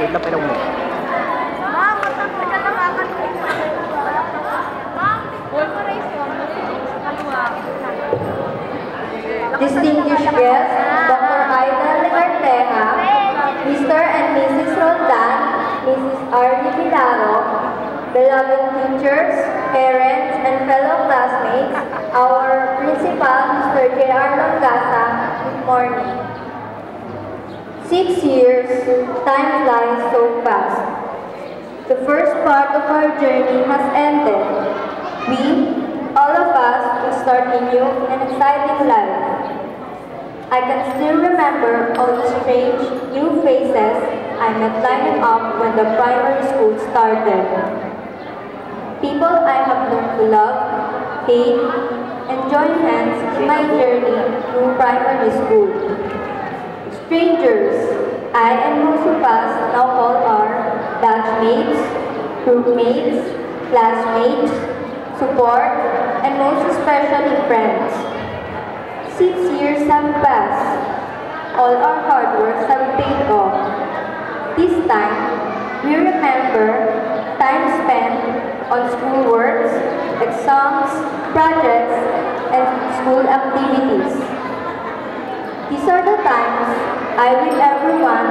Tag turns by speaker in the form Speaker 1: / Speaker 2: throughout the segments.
Speaker 1: Wait lang, pero mo.
Speaker 2: Distinguished guests, Dr. Aida Legarteja, Mr. and Mrs. Roldan, Mrs. R.D. Pilaro, beloved teachers, parents, and fellow classmates, our principal, Mr. J.R. Longasa, good morning. 6 years, time flies so fast. The first part of our journey has ended. We, all of us, will start a new and exciting life. I can still remember all the strange new faces I met lining up when the primary school started. People I have learned to love, hate, and join hands in my journey through primary school. Strangers, I and most of us now call our batchmates, groupmates, classmates, support, and most especially friends. 6 years have passed. All our hard work have paid off. This time, we remember time spent on schoolwork, exams, projects, and school activities. These are the times I with everyone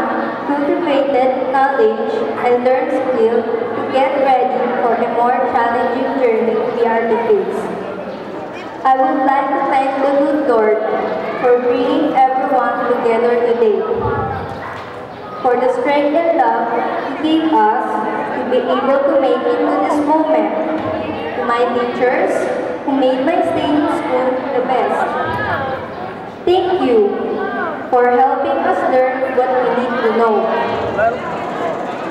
Speaker 2: cultivated knowledge and learned skill to get ready for a more challenging journey we are to face. I would like to thank the good Lord for bringing everyone together today, for the strength and love He gave us to be able to make it to this moment, to my teachers who made my stay in school the best. Thank you for helping us learn what we need to know,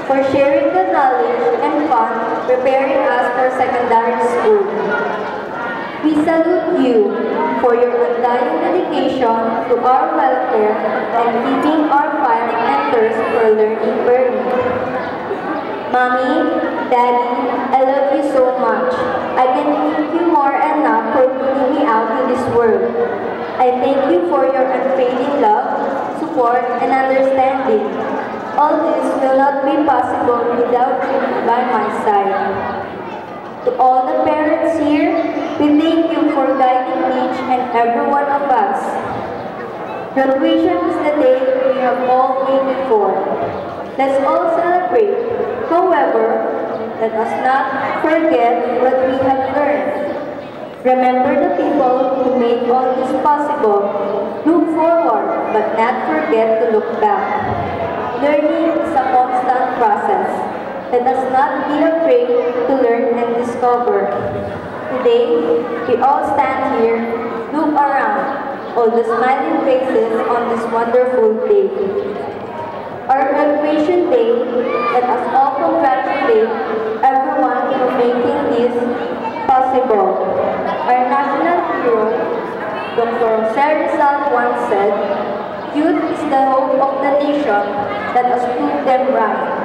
Speaker 2: for sharing the knowledge and fun preparing us for secondary school. We salute you for your undying dedication to our welfare and keeping our fire and thirst for learning burning. Mommy, Daddy, I love you so much. I can thank you more enough for bringing me out to this world. I thank you for your unfailing love, support, and understanding. All this will not be possible without you by my side. To all the parents here, we thank you for guiding each and every one of us. Graduation is the day we have all waited for. Let's all celebrate. However, let us not forget what we have learned. Remember the people who made all this possible. Look forward, but not forget to look back. Learning is a constant process. Let us not be afraid to learn and discover. Today, we all stand here, look around, all the smiling faces on this wonderful day. Our graduation day, let us all congratulate everyone for making this possible. Our national hero, Dr. Jose Rizal once said, "Youth is the hope of the nation, let us prove them right."